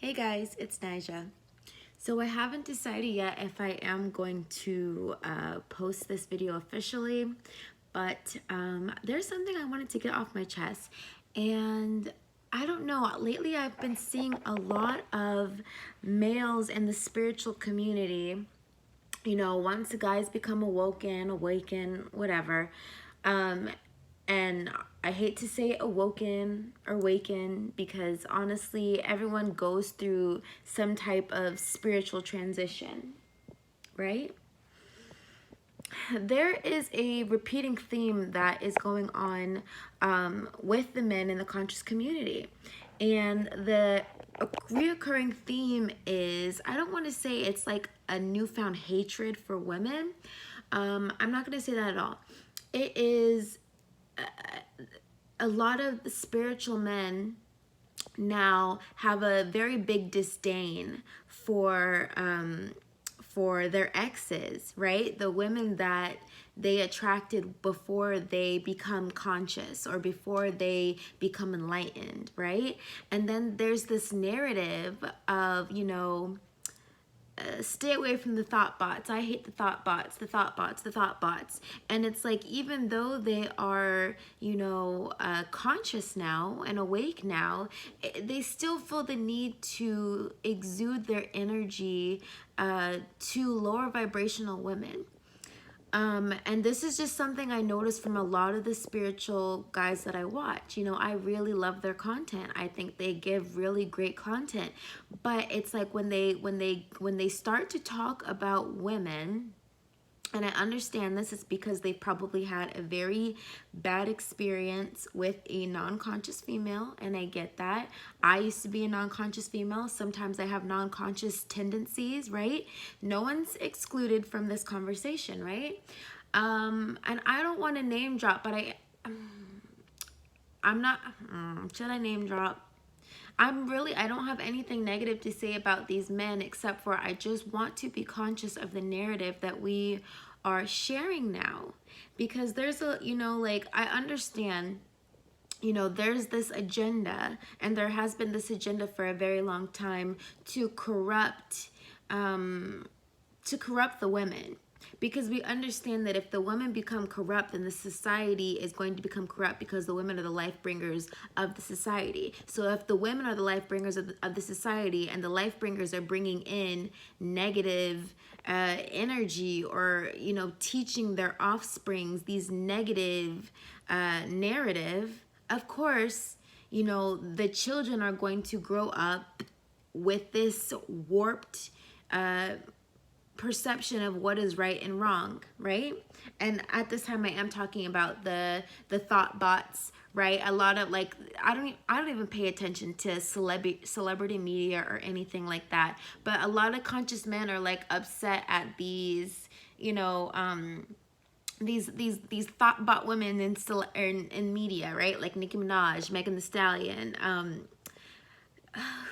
Hey guys, it's Nija. So I haven't decided yet if I am going to post this video officially, but there's something I wanted to get off my chest. And I don't know, lately I've been seeing a lot of males in the spiritual community. Once the guys become awaken, whatever, um, and I hate to say awoken or waken because honestly, everyone goes through some type of spiritual transition, right? There is a repeating theme that is going on with the men in the conscious community. And the reoccurring theme is, I don't want to say it's like a newfound hatred for women. I'm not going to say that at all. It is a lot of the spiritual men now have a very big disdain for their exes, right? The women that they attracted before they become conscious or before they become enlightened, right? And then there's this narrative of, stay away from the thought bots. I hate the thought bots, the thought bots, the thought bots. And it's like, even though they are, conscious now and awake now, they still feel the need to exude their energy to lower vibrational women. And this is just something I noticed from a lot of the spiritual guys that I watch. I really love their content. I think they give really great content. But it's like when they start to talk about women, and I understand this is because they probably had a very bad experience with a non-conscious female, and I get that. I used to be a non-conscious female. Sometimes I have non-conscious tendencies, right? No one's excluded from this conversation, right? And I don't want to name drop, but I'm not, should I name drop? I don't have anything negative to say about these men except for I just want to be conscious of the narrative that we are sharing now. Because there's I understand, there's this agenda, and there has been this agenda for a very long time to corrupt the women, because we understand that if the women become corrupt, then the society is going to become corrupt, because the women are the life bringers of the society. So if the women are the life bringers of the society, and the life bringers are bringing in negative energy, or teaching their offsprings these negative narrative, of course the children are going to grow up with this warped perception of what is right and wrong, right? And at this time I am talking about the thought bots, right? A lot of, like, I don't even pay attention to celebrity media or anything like that, but a lot of conscious men are like upset at these these thought bot women in media, right? Like Nicki Minaj, Megan Thee Stallion,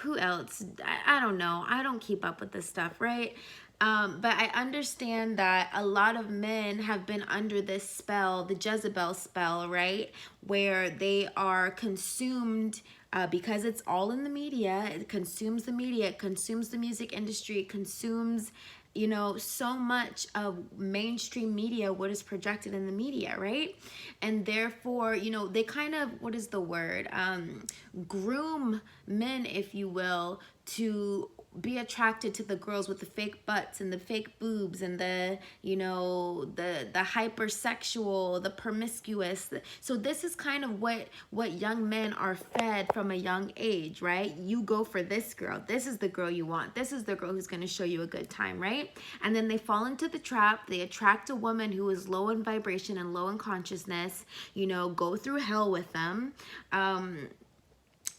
who else? I don't know. I don't keep up with this stuff, right? But I understand that a lot of men have been under this spell, the Jezebel spell, right? Where they are consumed because it's all in the media. It consumes the media, it consumes the music industry, it consumes so much of mainstream media, what is projected in the media, right? And therefore, they kind of, what is the word? Groom men, if you will, to be attracted to the girls with the fake butts and the fake boobs and the hypersexual, the promiscuous. So this is kind of what young men are fed from a young age, right? You go for this girl. This is the girl you want. This is the girl who's going to show you a good time, right? And then they fall into the trap. They attract a woman who is low in vibration and low in consciousness, go through hell with them.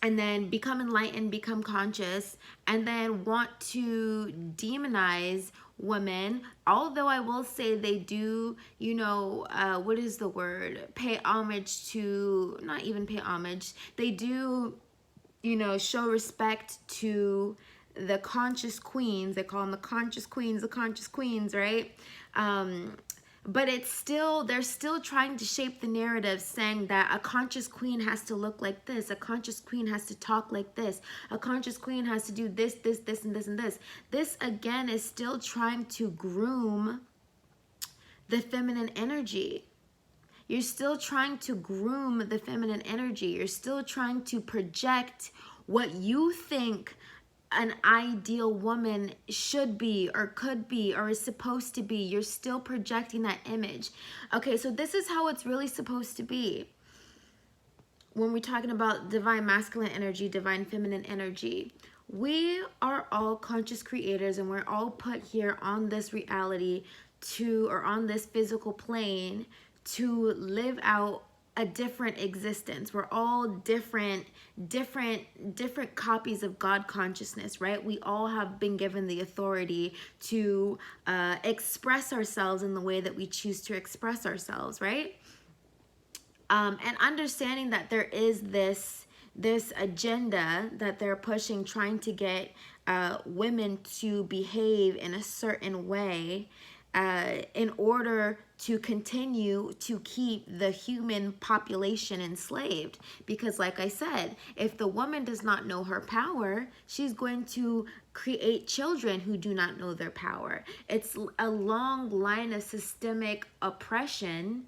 And then become enlightened, become conscious, and then want to demonize women. Although I will say they do, what is the word? Pay homage to, not even pay homage. They do, show respect to the conscious queens. They call them the conscious queens, right? But it's still, they're still trying to shape the narrative, saying that a conscious queen has to look like this, a conscious queen has to talk like this, a conscious queen has to do this, this, this, and this, and this. This again is still trying to groom the feminine energy. You're still trying to groom the feminine energy. You're still trying to project what you think an ideal woman should be or could be or is supposed to be. You're still projecting that image. Okay, so this is how it's really supposed to be. When we're talking about divine masculine energy, divine feminine energy, we are all conscious creators, and we're all put here on this reality to, or on this physical plane, to live out a different existence. We're all different copies of God consciousness, right? We all have been given the authority to express ourselves in the way that we choose to express ourselves, right? And understanding that there is this agenda that they're pushing, trying to get women to behave in a certain way in order to continue to keep the human population enslaved. Because like I said, if the woman does not know her power, she's going to create children who do not know their power. It's a long line of systemic oppression,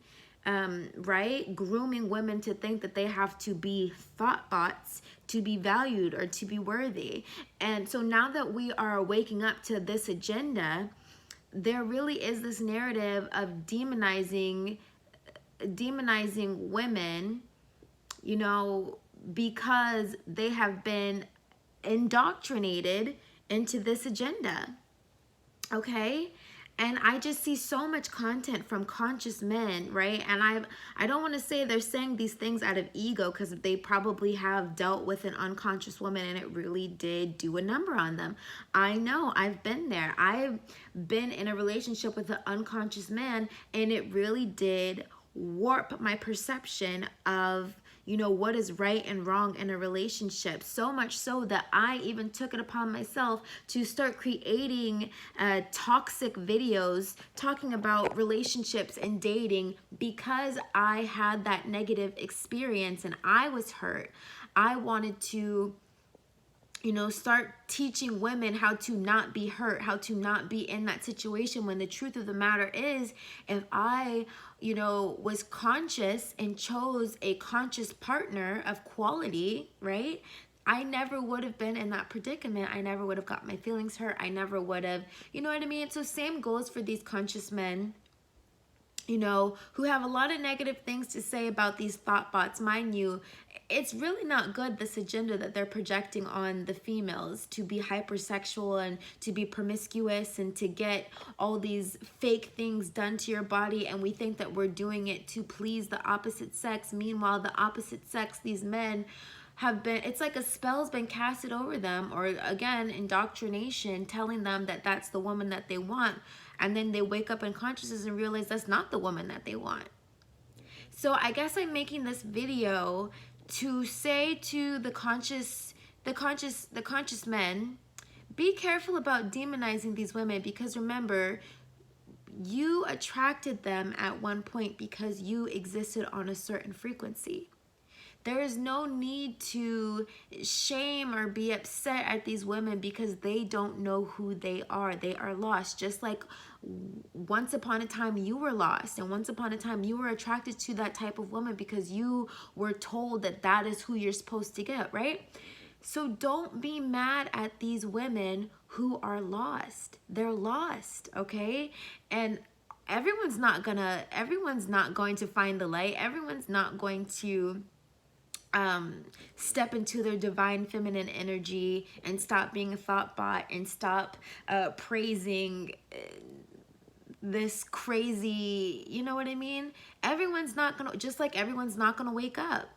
right? Grooming women to think that they have to be thought bots to be valued or to be worthy. And so now that we are waking up to this agenda, there really is this narrative of demonizing women, you know, because they have been indoctrinated into this agenda. Okay? And I just see so much content from conscious men, right? And I don't want to say they're saying these things out of ego, because they probably have dealt with an unconscious woman and it really did do a number on them. I know, I've been there. I've been in a relationship with an unconscious man, and it really did warp my perception of, you know, what is right and wrong in a relationship. So much so that I even took it upon myself to start creating toxic videos talking about relationships and dating, because I had that negative experience and I was hurt. I wanted to, you know, start teaching women how to not be hurt, how to not be in that situation, when the truth of the matter is, if I, you know, was conscious and chose a conscious partner of quality, right, I never would have been in that predicament. I never would have got my feelings hurt. I never would have, you know what I mean? So same goes for these conscious men, you know, who have a lot of negative things to say about these thought bots. Mind you, it's really not good, this agenda that they're projecting on the females, to be hypersexual and to be promiscuous and to get all these fake things done to your body, and we think that we're doing it to please the opposite sex. Meanwhile, the opposite sex, these men, have been, it's like a spell's been casted over them, or again, indoctrination, telling them that that's the woman that they want. And then they wake up in consciousness and realize that's not the woman that they want. So I guess I'm making this video to say to the conscious men, be careful about demonizing these women, because remember, you attracted them at one point because you existed on a certain frequency. There is no need to shame or be upset at these women because they don't know who they are. They are lost, just like once upon a time you were lost, and once upon a time you were attracted to that type of woman because you were told that that is who you're supposed to get, right? So don't be mad at these women who are lost. They're lost, okay? And everyone's not going to find the light. Everyone's not going to step into their divine feminine energy and stop being a thought bot and stop praising this crazy, you know what I mean? Everyone's not gonna, just like everyone's not gonna wake up,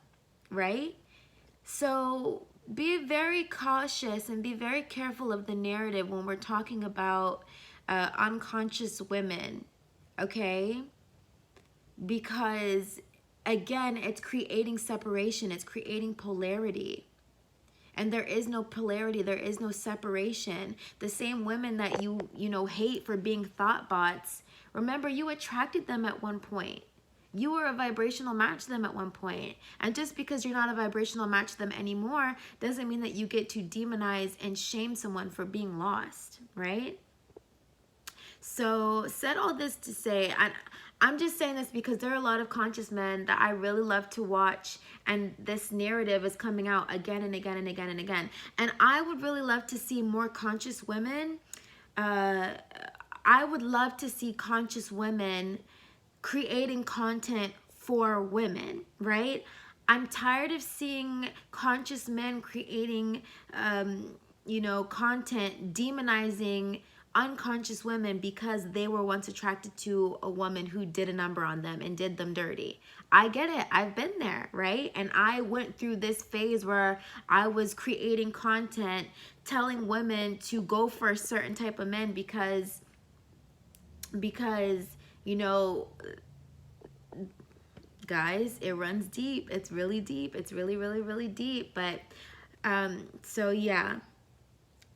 right? So be very cautious and be very careful of the narrative when we're talking about unconscious women, okay? Because again, it's creating separation, it's creating polarity. And there is no polarity, there is no separation. The same women that you know, hate for being thought bots, Remember, you attracted them at one point. You were a vibrational match to them at one point. And just because you're not a vibrational match to them anymore doesn't mean that you get to demonize and shame someone for being lost, right? So said all this to say, I'm just saying this because there are a lot of conscious men that I really love to watch, and this narrative is coming out again and again and again and again. And I would really love to see more conscious women. I would love to see conscious women creating content for women, right? I'm tired of seeing conscious men creating, content demonizing unconscious women because they were once attracted to a woman who did a number on them and did them dirty. I get it. I've been there, right? And I went through this phase where I was creating content telling women to go for a certain type of men because guys, it runs deep. It's really deep. It's really, really, really deep. But so yeah,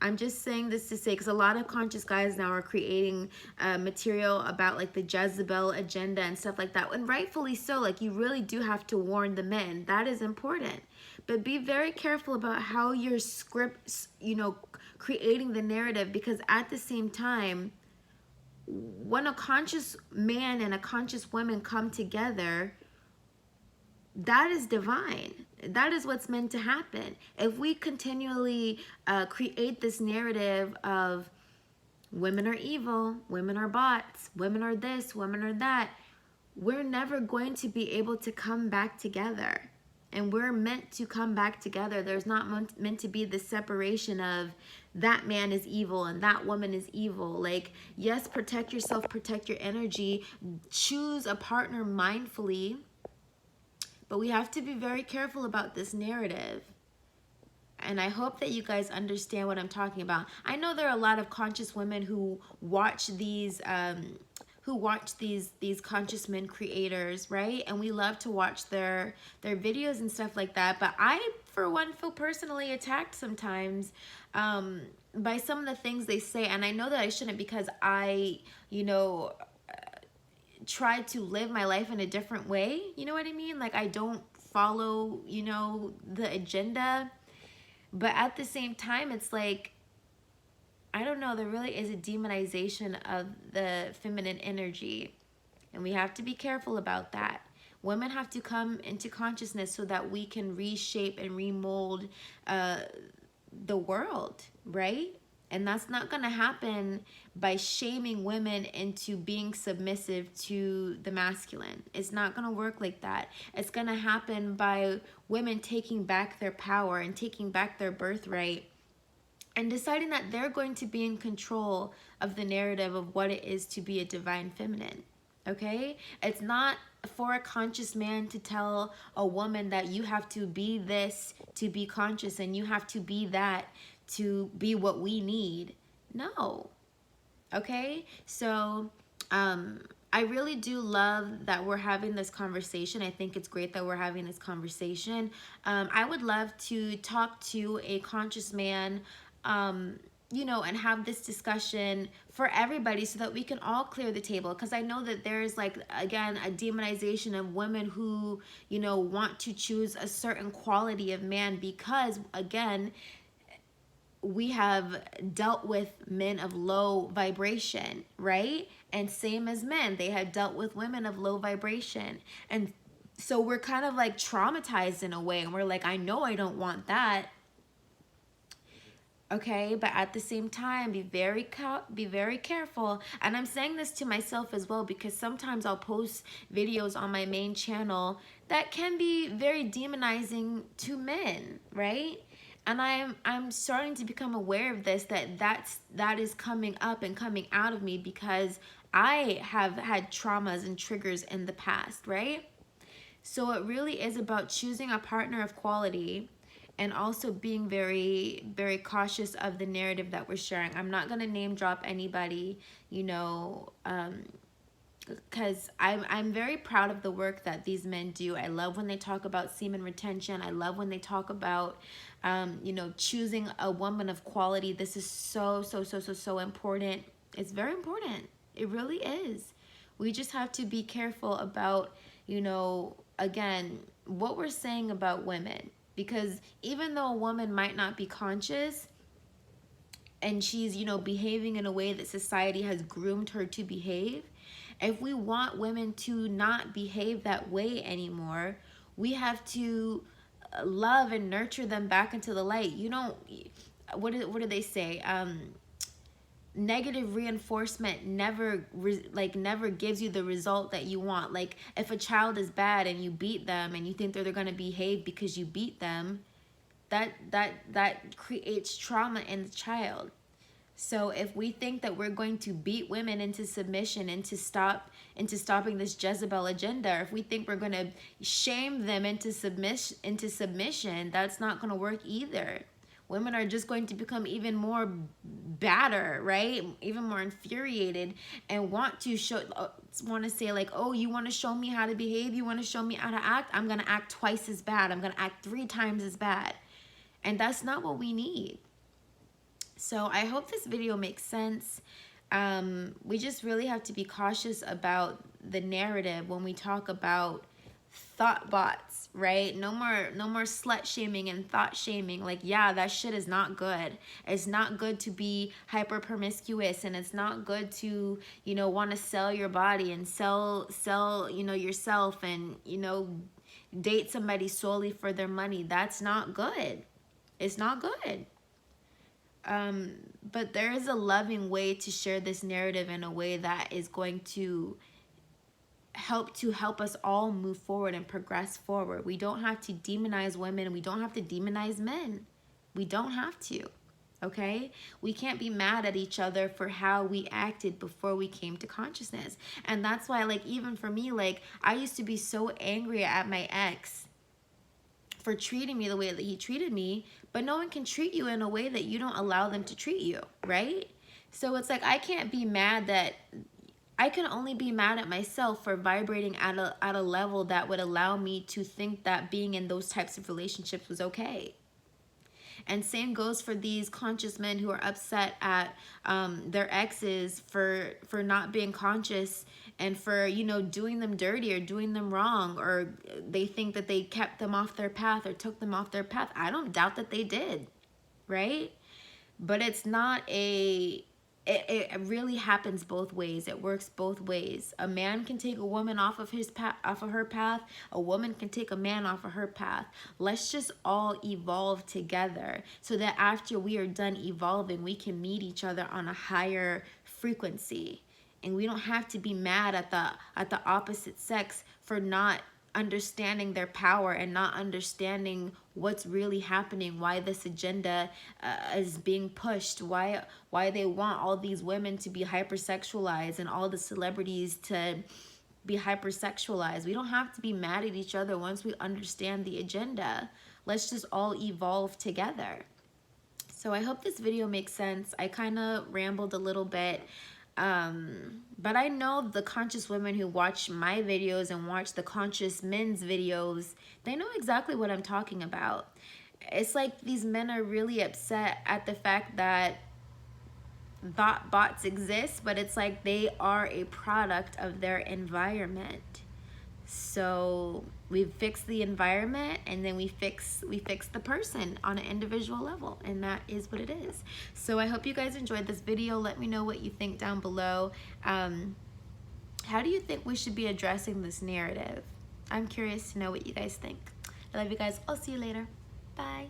I'm just saying this to say, because a lot of conscious guys now are creating material about like the Jezebel agenda and stuff like that, and rightfully so. Like, you really do have to warn the men. That is important. But be very careful about how your script, creating the narrative, because at the same time, when a conscious man and a conscious woman come together, that is divine. That is what's meant to happen. If we continually create this narrative of women are evil, women are bots, women are this, women are that, we're never going to be able to come back together. And we're meant to come back together. There's not meant to be this separation of that man is evil and that woman is evil. Like, yes, protect yourself, protect your energy, choose a partner mindfully. But we have to be very careful about this narrative. And I hope that you guys understand what I'm talking about. I know there are a lot of conscious women who watch these conscious men creators, right? And we love to watch their videos and stuff like that. But I, for one, feel personally attacked sometimes by some of the things they say. And I know that I shouldn't, because I, try to live my life in a different way. You know what I mean? Like, I don't follow, the agenda. But at the same time, it's like, I don't know, there really is a demonization of the feminine energy. And we have to be careful about that. Women have to come into consciousness so that we can reshape and remold the world, right? And that's not going to happen by shaming women into being submissive to the masculine. It's not going to work like that. It's going to happen by women taking back their power and taking back their birthright and deciding that they're going to be in control of the narrative of what it is to be a divine feminine. Okay? It's not for a conscious man to tell a woman that you have to be this to be conscious and you have to be that to be what we need. No. Okay? So I really do love that we're having this conversation. I think it's great that we're having this conversation. I would love to talk to a conscious man, and have this discussion for everybody so that we can all clear the table. Because I know that there's, like, again, a demonization of women who, want to choose a certain quality of man because, again, we have dealt with men of low vibration, right? And same as men, they have dealt with women of low vibration. And so we're kind of like traumatized in a way. And we're like, I know I don't want that. Okay, but at the same time, be very careful. And I'm saying this to myself as well, because sometimes I'll post videos on my main channel that can be very demonizing to men, right? And I'm starting to become aware of this, that is coming up and coming out of me because I have had traumas and triggers in the past, right? So it really is about choosing a partner of quality and also being very, very cautious of the narrative that we're sharing. I'm not going to name drop anybody, because I'm very proud of the work that these men do. I love when they talk about semen retention. I love when they talk about, choosing a woman of quality. This is so important. It's very important. It really is. We just have to be careful about, you know, again, what we're saying about women. Because even though a woman might not be conscious, and she's, you know, behaving in a way that society has groomed her to behave, if we want women to not behave that way anymore, we have to love and nurture them back into the light. You don't, what do they say? Negative reinforcement never gives you the result that you want. Like, if a child is bad and you beat them and you think they're going to behave because you beat them, that creates trauma in the child. So if we think that we're going to beat women into submission, into stopping this Jezebel agenda, or if we think we're going to shame them into submission, that's not going to work either. Women are just going to become even more badder, right? Even more infuriated, and want to say like, oh, you want to show me how to behave? You want to show me how to act? I'm going to act twice as bad. I'm going to act 3 times as bad. And that's not what we need. So I hope this video makes sense. We just really have to be cautious about the narrative when we talk about thought bots, right? No more slut shaming and thought shaming. Like, yeah, that shit is not good. It's not good to be hyper promiscuous, and it's not good to, you know, want to sell your body and sell, you know, yourself, and, you know, date somebody solely for their money. That's not good. It's not good. But there is a loving way to share this narrative in a way that is going to help us all move forward and progress forward. We don't have to demonize women. We don't have to demonize men. We don't have to, okay? We can't be mad at each other for how we acted before we came to consciousness. And that's why, like, even for me, like, I used to be so angry at my ex for treating me the way that he treated me, but no one can treat you in a way that you don't allow them to treat you, right? So it's like, I can't be mad that, I can only be mad at myself for vibrating at a level that would allow me to think that being in those types of relationships was okay. And same goes for these conscious men who are upset at their exes for not being conscious, and for, you know, doing them dirty or doing them wrong, or they think that they kept them off their path or took them off their path. I don't doubt that they did, right? But it's not it really happens both ways. It works both ways. A man can take a woman off of her path. A woman can take a man off of her path. Let's just all evolve together, so that after we are done evolving, we can meet each other on a higher frequency. And we don't have to be mad at the opposite sex for not understanding their power and not understanding what's really happening, why this agenda is being pushed, why they want all these women to be hypersexualized and all the celebrities to be hypersexualized. We don't have to be mad at each other once we understand the agenda. Let's just all evolve together. So I hope this video makes sense. I kind of rambled a little bit. But I know the conscious women who watch my videos and watch the conscious men's videos, they know exactly what I'm talking about. It's like these men are really upset at the fact that thought bots exist, but it's like they are a product of their environment. So we fix the environment, and then we fix the person on an individual level, and that is what it is. So I hope you guys enjoyed this video. Let me know what you think down below. How do you think we should be addressing this narrative? I'm curious to know what you guys think. I love you guys. I'll see you later. Bye.